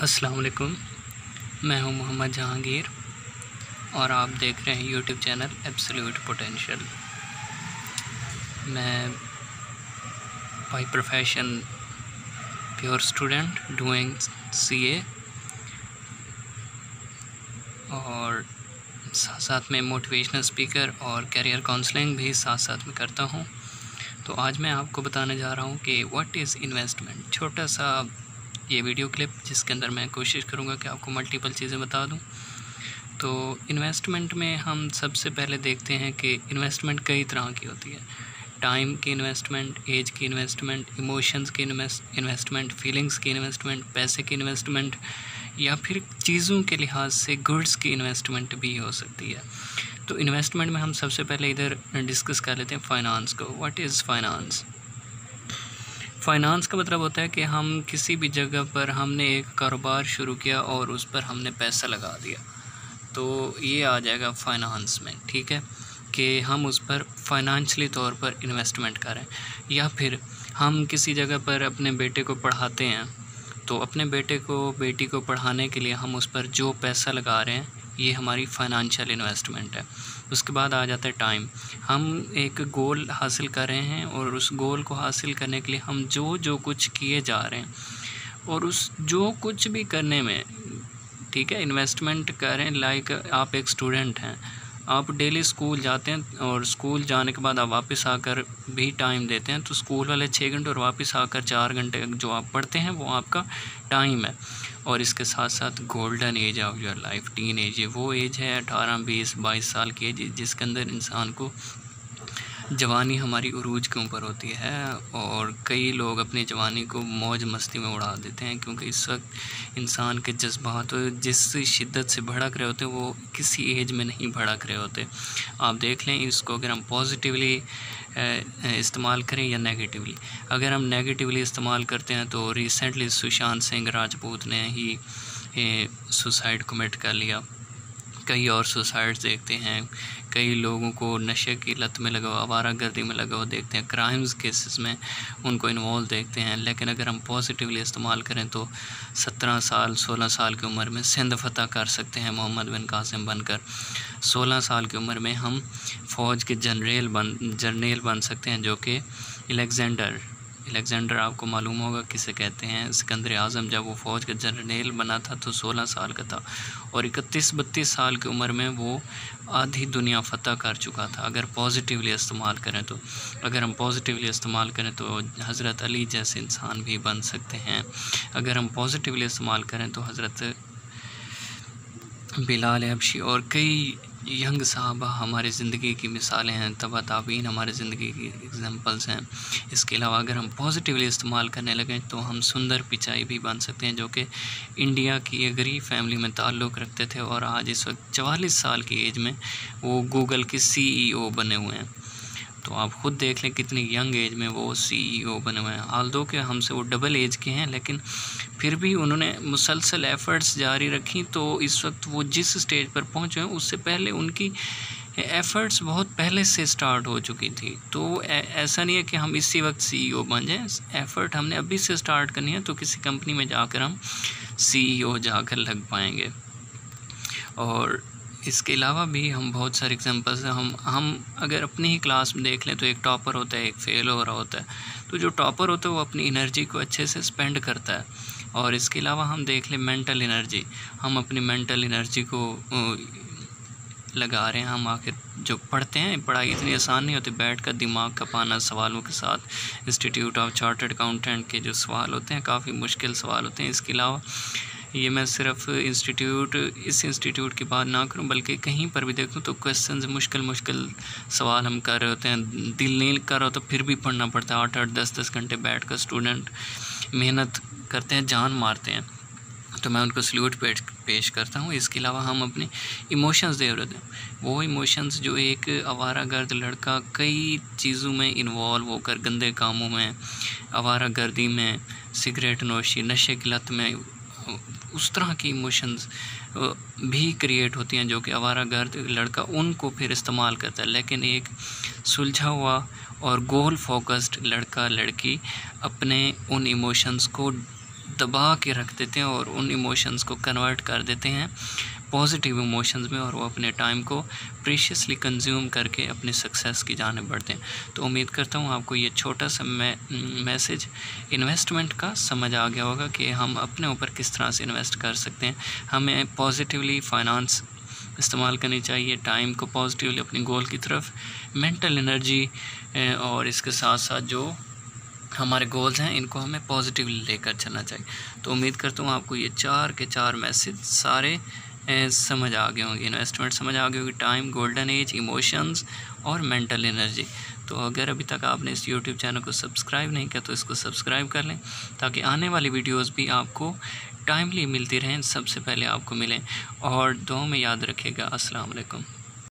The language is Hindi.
अस्सलाम वालेकुम। मैं हूं मोहम्मद जहांगीर और आप देख रहे हैं यूट्यूब चैनल एब्सोल्यूट पोटेंशियल। मैं by profession pure student doing CA और साथ साथ में मोटिवेशनल स्पीकर और करियर काउंसलिंग भी साथ साथ में करता हूं। तो आज मैं आपको बताने जा रहा हूं कि व्हाट इज़ इन्वेस्टमेंट। छोटा सा ये वीडियो क्लिप जिसके अंदर मैं कोशिश करूंगा कि आपको मल्टीपल चीज़ें बता दूं। तो इन्वेस्टमेंट में हम सबसे पहले देखते हैं कि इन्वेस्टमेंट कई तरह की होती है। टाइम की इन्वेस्टमेंट, एज की इन्वेस्टमेंट, इमोशंस की इन्वेस्टमेंट, फीलिंग्स की इन्वेस्टमेंट, पैसे की इन्वेस्टमेंट या फिर चीज़ों के लिहाज से गुड्स की इन्वेस्टमेंट भी हो सकती है। तो इन्वेस्टमेंट में हम सबसे पहले इधर डिस्कस कर लेते हैं फाइनेंस को। What is finance? फाइनेंस का मतलब होता है कि हम किसी भी जगह पर हमने एक कारोबार शुरू किया और उस पर हमने पैसा लगा दिया, तो ये आ जाएगा फाइनेंस में। ठीक है, कि हम उस पर फाइनेंशियली तौर पर इन्वेस्टमेंट करें। या फिर हम किसी जगह पर अपने बेटे को पढ़ाते हैं, तो अपने बेटे को बेटी को पढ़ाने के लिए हम उस पर जो पैसा लगा रहे हैं, ये हमारी फाइनेंशियल इन्वेस्टमेंट है। उसके बाद आ जाता है टाइम। हम एक गोल हासिल कर रहे हैं और उस गोल को हासिल करने के लिए हम जो कुछ किए जा रहे हैं और उस जो कुछ भी करने में, ठीक है, इन्वेस्टमेंट करें। लाइक आप एक स्टूडेंट हैं, आप डेली स्कूल जाते हैं और स्कूल जाने के बाद आप वापस आकर भी टाइम देते हैं, तो स्कूल वाले 6 घंटे और वापस आकर 4 घंटे जो आप पढ़ते हैं वो आपका टाइम है। और इसके साथ साथ golden age of your life, teen age, ये वो एज है 18, 20, 22 साल की एज जिसके अंदर इंसान को जवानी हमारी उरूज के ऊपर होती है। और कई लोग अपनी जवानी को मौज मस्ती में उड़ा देते हैं, क्योंकि इस वक्त इंसान के जज्बात जिस शिद्दत से भड़क रहे होते हैं वो किसी एज में नहीं भड़क रहे होते। आप देख लें इसको, अगर हम पॉजिटिवली इस्तेमाल करें या नेगेटिवली। अगर हम नेगेटिवली इस्तेमाल करते हैं तो रिसेंटली सुशांत सिंह राजपूत ने ही सुसाइड कमिट कर लिया। कई और सुसाइड्स देखते हैं, कई लोगों को नशे की लत में लगा हुआ, आवारागर्दी में लगा हुआ देखते हैं, क्राइम्स केसेस में उनको इन्वॉल्व देखते हैं। लेकिन अगर हम पॉजिटिवली इस्तेमाल करें तो 17 साल 16 साल की उम्र में सिंध फतह कर सकते हैं मोहम्मद बिन कासिम बनकर। 16 साल की उम्र में हम फ़ौज के जर्नेल बन सकते हैं, जो कि अलेक्जेंडर आपको मालूम होगा किसे कहते हैं। सिकंदर आज़म जब वो फ़ौज का जर्नेल बना था तो 16 साल का था और 31-32 साल की उम्र में वो आधी दुनिया फ़तह कर चुका था। अगर पॉजिटिवली इस्तेमाल करें तो, अगर हम पॉजिटिवली इस्तेमाल करें तो हज़रत अली जैसे इंसान भी बन सकते हैं। अगर हम पॉजिटिवली इस्तेमाल करें तो हज़रत बिलाल हबशी और कई यंग साहबा हमारी ज़िंदगी की मिसालें हैं, तबा ताबीन हमारे ज़िंदगी की एग्जांपल्स हैं। इसके अलावा अगर हम पॉजिटिवली इस्तेमाल करने लगें तो हम सुंदर पिचाई भी बन सकते हैं, जो कि इंडिया की एक गरीब फैमिली में ताल्लुक़ रखते थे और आज इस वक्त 44 साल की एज में वो गूगल के CEO बने हुए हैं। तो आप ख़ुद देख लें कितनी यंग एज में वो CEO बने हुए हैं। हालांकि कि हमसे वो डबल एज के हैं, लेकिन फिर भी उन्होंने मुसलसल एफ़र्ट्स जारी रखी। तो इस वक्त वो जिस स्टेज पर पहुँचे हैं उससे पहले उनकी एफ़र्ट्स बहुत पहले से स्टार्ट हो चुकी थी। तो ऐसा नहीं है कि हम इसी वक्त CEO बन जाएँ, एफ़र्ट हमने अभी से स्टार्ट करनी है, तो किसी कंपनी में जाकर हम CEO जाकर लग पाएंगे। और इसके अलावा भी हम बहुत सारे एग्जांपल्स हैं। हम अगर अपनी ही क्लास में देख लें तो एक टॉपर होता है, एक फेल हो रहा होता है। तो जो टॉपर होता है वो अपनी एनर्जी को अच्छे से स्पेंड करता है। और इसके अलावा हम देख लें मेंटल एनर्जी, हम अपनी मेंटल एनर्जी को लगा रहे हैं। हम आखिर जो पढ़ते हैं, पढ़ाई इतनी आसान नहीं होती, बैठ कर दिमाग का पाना सवालों के साथ। इंस्टीट्यूट ऑफ चार्टर्ड अकाउंटेंट के जो सवाल होते हैं काफ़ी मुश्किल सवाल होते हैं। इसके अलावा ये मैं सिर्फ इस इंस्टीट्यूट की बात ना करूं, बल्कि कहीं पर भी देखूं तो क्वेश्चंस मुश्किल सवाल हम कर रहे होते हैं, दिल नहीं कर रहा तो फिर भी पढ़ना पड़ता है। 8-8 10-10 घंटे बैठ कर स्टूडेंट मेहनत करते हैं, जान मारते हैं, तो मैं उनको सल्यूट पेश करता हूँ। इसके अलावा हम अपने इमोशंस दे रहे हैं, वो इमोशंस जो एक आवारागर्द लड़का कई चीज़ों में इन्वॉल्व होकर, गंदे कामों में, आवारागर्दी में, सिगरेट नोशी, नशे की लत में, उस तरह की इमोशंस भी क्रिएट होती हैं जो कि आवारागर्द लड़का उनको फिर इस्तेमाल करता है। लेकिन एक सुलझा हुआ और गोल फोकस्ड लड़का लड़की अपने उन इमोशंस को दबा के रख देते हैं और उन इमोशंस को कन्वर्ट कर देते हैं पॉजिटिव इमोशंस में, और वो अपने टाइम को प्रीशियसली कंज्यूम करके अपनी सक्सेस की जाने बढ़ते हैं। तो उम्मीद करता हूँ आपको ये छोटा सा मैसेज इन्वेस्टमेंट का समझ आ गया होगा कि हम अपने ऊपर किस तरह से इन्वेस्ट कर सकते हैं। हमें पॉजिटिवली फाइनेंस इस्तेमाल करनी चाहिए, टाइम को पॉजिटिवली अपनी गोल की तरफ, मेंटल एनर्जी और इसके साथ साथ जो हमारे गोल्स हैं इनको हमें पॉजिटिवली लेकर चलना चाहिए। तो उम्मीद करता हूँ आपको ये 4 के 4 मैसेज सारे समझ आ गए होंगे। इन्वेस्टमेंट समझ आ गई होगी, टाइम, गोल्डन एज, इमोशंस और मेंटल एनर्जी। तो अगर अभी तक आपने इस यूट्यूब चैनल को सब्सक्राइब नहीं किया तो इसको सब्सक्राइब कर लें, ताकि आने वाली वीडियोस भी आपको टाइमली मिलती रहें, सबसे पहले आपको मिलें। और दुआ में याद रखिएगा। अस्सलाम वालेकुम।